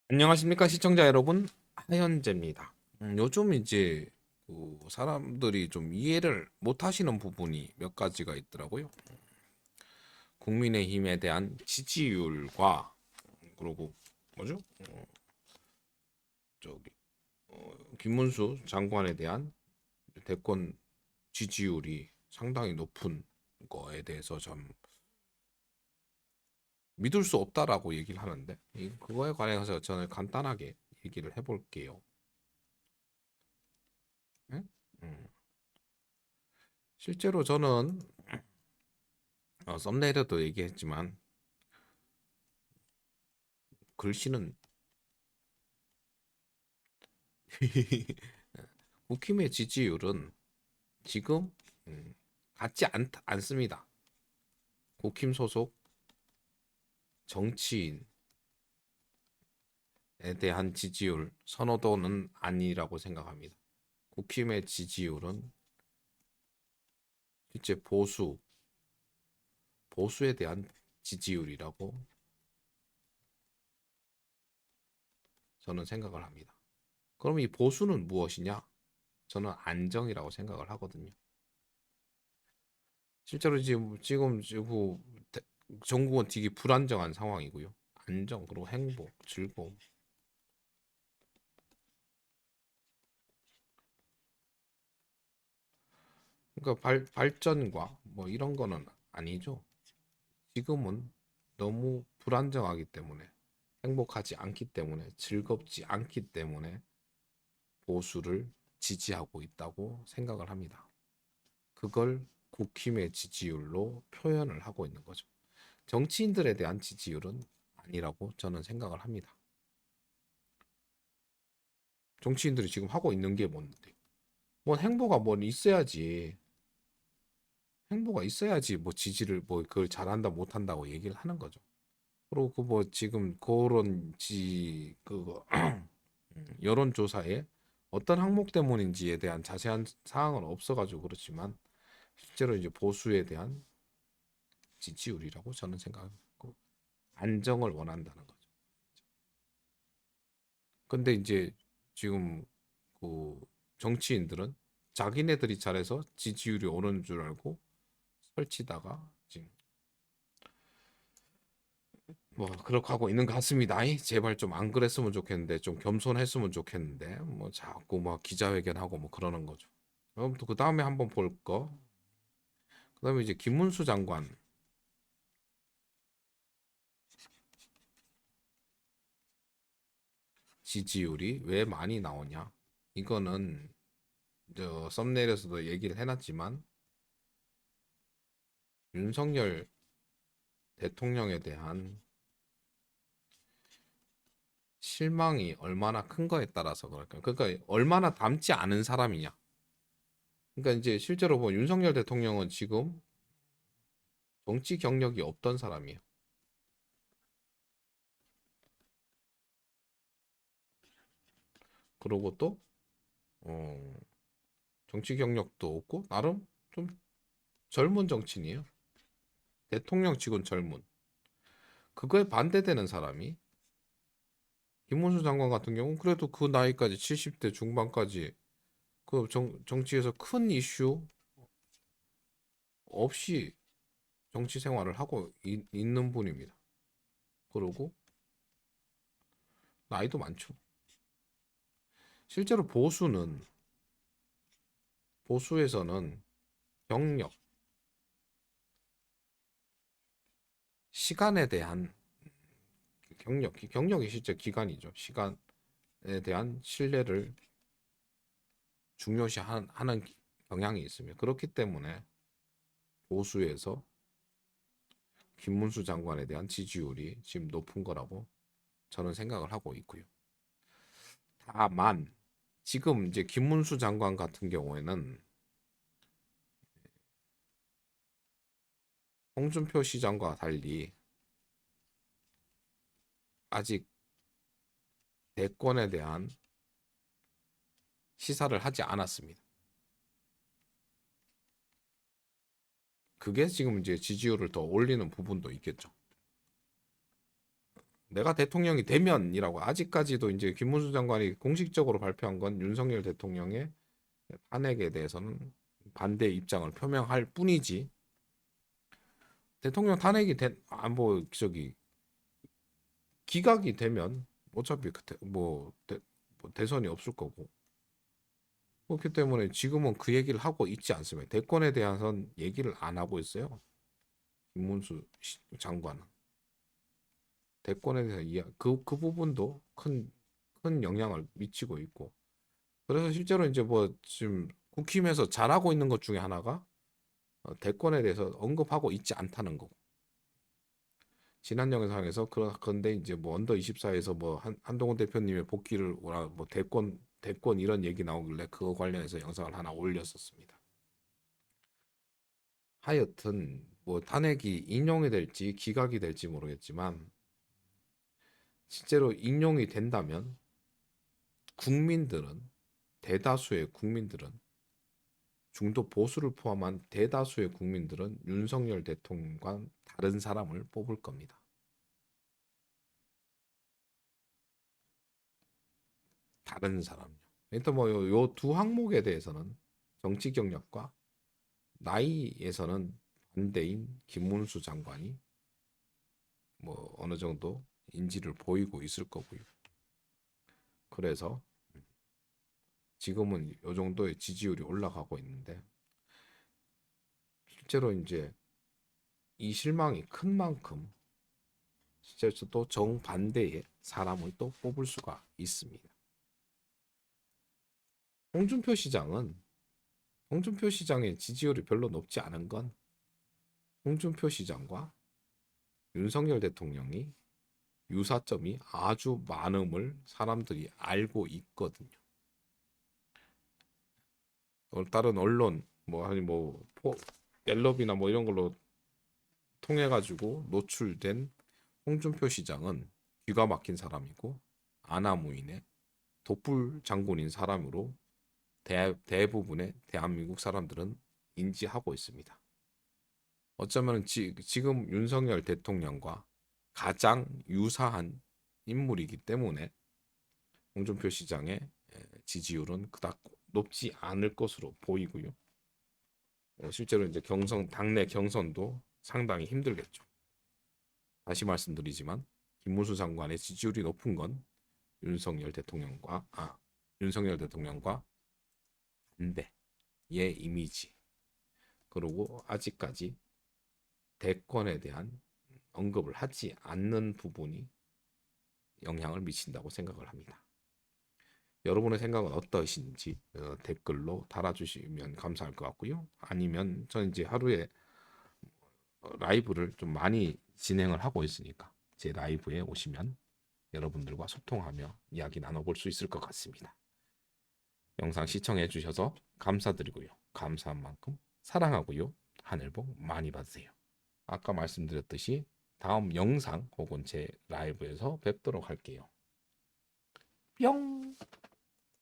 안녕하십니까 시청자 여러분, 하현재입니다. 요즘 이제 사람들이 좀 이해를 못 하시는 부분이 몇 가지가 있더라고요. 국민의힘에 대한 지지율과 그리고 뭐죠? 저기 김문수 장관에 대한 대권 지지율이 상당히 높은 거에 대해서 참 믿을 수 없다라고 얘기를 하는데, 그거에 관해서 저는 간단하게 얘기를 해볼게요. 예? 음, 실제로 저는 썸네일에도 얘기했지만 글씨는 국힘의 지지율은 지금 같지 않습니다. 국힘 소속 정치인에 대한 지지율 선호도는 아니라고 생각합니다. 국힘의 지지율은 실제 보수에 대한 지지율이라고 저는 생각을 합니다. 그럼 이 보수는 무엇이냐? 저는 안정이라고 생각을 하거든요. 실제로 지금 전국은 되게 불안정한 상황이고요. 안정 그리고 행복, 즐거움. 그러니까 발전과 뭐 이런 거는 아니죠. 지금은 너무 불안정하기 때문에 행복하지 않기 때문에 즐겁지 않기 때문에 보수를 지지하고 있다고 생각을 합니다. 그걸 국힘의 지지율로 표현을 하고 있는 거죠. 정치인들에 대한 지지율은 아니라고 저는 생각을 합니다. 정치인들이 지금 하고 있는 게 뭔데? 뭐 행보가 뭐 있어야지 뭐 지지를 뭐 그걸 잘한다 못한다고 얘기를 하는 거죠. 그리고 그 뭐 지금 그런 그거 여론조사에 어떤 항목 때문인지에 대한 자세한 사항은 없어가지고 그렇지만 실제로 이제 보수에 대한 지지율이라고 저는 생각하고 안정을 원한다는 거죠. 근데 이제 지금 그 정치인들은 자기네들이 잘해서 지지율이 오르는 줄 알고 설치다가 지금 뭐 그렇게 하고 있는 것 같습니다. 제발 좀 안 그랬으면 좋겠는데 좀 겸손했으면 좋겠는데 뭐 자꾸 막 기자회견하고 뭐 그러는 거죠. 그럼 또 그 다음에 한번 볼 거. 그다음에 이제 김문수 장관 지지율이 왜 많이 나오냐? 이거는 저 썸네일에서도 얘기를 해놨지만 윤석열 대통령에 대한 실망이 얼마나 큰 거에 따라서 그럴까요? 그러니까 얼마나 닮지 않은 사람이냐. 그러니까 이제 실제로 보면 윤석열 대통령은 지금 정치 경력이 없던 사람이에요. 그리고 또 어, 정치 경력도 없고 나름 좀 젊은 정치인이에요. 대통령 치곤 젊은. 그거에 반대되는 사람이 김문수 장관 같은 경우는 그래도 그 나이까지 70대 중반까지 그 정치에서 큰 이슈 없이 정치 생활을 하고 있는 분입니다. 그리고 나이도 많죠. 실제로 보수에서는 경력, 시간에 대한 경력이 실제 기간이죠. 시간에 대한 신뢰를 중요시하는 경향이 있습니다. 그렇기 때문에 보수에서 김문수 장관에 대한 지지율이 지금 높은 거라고 저는 생각을 하고 있고요. 다만 지금 이제 김문수 장관 같은 경우에는 홍준표 시장과 달리 아직 대권에 대한 시사를 하지 않았습니다. 그게 지금 이제 지지율을 더 올리는 부분도 있겠죠. 내가 대통령이 되면이라고 아직까지도 이제 김문수 장관이 공식적으로 발표한 건 윤석열 대통령의 탄핵에 대해서는 반대 입장을 표명할 뿐이지 대통령 탄핵이 뭐 저기 기각이 되면 어차피 뭐 대선이 없을 거고 그렇기 때문에 지금은 그 얘기를 하고 있지 않습니다. 대권에 대해서는 얘기를 안 하고 있어요. 김문수 장관은 대권에 대해서 그 부분도 큰 영향을 미치고 있고 그래서 실제로 이제 뭐 지금 국힘에서 잘하고 있는 것 중에 하나가 대권에 대해서 언급하고 있지 않다는 거고 지난 영상에서 그런데 이제 뭐 언더 24에서 뭐 한동훈 대표님의 복귀를 뭐 대권 이런 얘기 나오길래 그거 관련해서 영상을 하나 올렸었습니다. 하여튼 뭐 탄핵이 인용이 될지 기각이 될지 모르겠지만 실제로 인용이 된다면 국민들은 대다수의 국민들은 중도 보수를 포함한 대다수의 국민들은 윤석열 대통령과 다른 사람을 뽑을 겁니다. 다른 사람요. 일단 뭐 요 두 항목에 대해서는 정치 경력과 나이에서는 반대인 김문수 장관이 뭐 어느 정도 인지를 보이고 있을 거고요. 그래서 지금은 요 정도의 지지율이 올라가고 있는데 실제로 이제 이 실망이 큰 만큼 실제로 또 정반대의 사람을 또 뽑을 수가 있습니다. 홍준표 시장의 지지율이 별로 높지 않은 건 홍준표 시장과 윤석열 대통령이 유사점이 아주 많음을 사람들이 알고 있거든요. 다른 언론 뭐 갤럽이나 뭐 이런 걸로 통해 가지고 노출된 홍준표 시장은 귀가 막힌 사람이고 아나무인의 독불 장군인 사람으로 대부분의 대한민국 사람들은 인지하고 있습니다. 어쩌면 지금 윤석열 대통령과 가장 유사한 인물이기 때문에 홍준표 시장의 지지율은 그닥 높지 않을 것으로 보이고요. 실제로 이제 당내 경선도 상당히 힘들겠죠. 다시 말씀드리지만 김문수 장관의 지지율이 높은 건 윤석열 대통령과 반대의 이미지 그리고 아직까지 대권에 대한 언급을 하지 않는 부분이 영향을 미친다고 생각을 합니다. 여러분의 생각은 어떠신지 댓글로 달아주시면 감사할 것 같고요. 아니면 저는 이제 하루에 라이브를 좀 많이 진행을 하고 있으니까 제 라이브에 오시면 여러분들과 소통하며 이야기 나눠볼 수 있을 것 같습니다. 영상 시청해 주셔서 감사드리고요. 감사한 만큼 사랑하고요. 하늘 복 많이 받으세요. 아까 말씀드렸듯이 다음 영상 혹은 제 라이브에서 뵙도록 할게요. 뿅!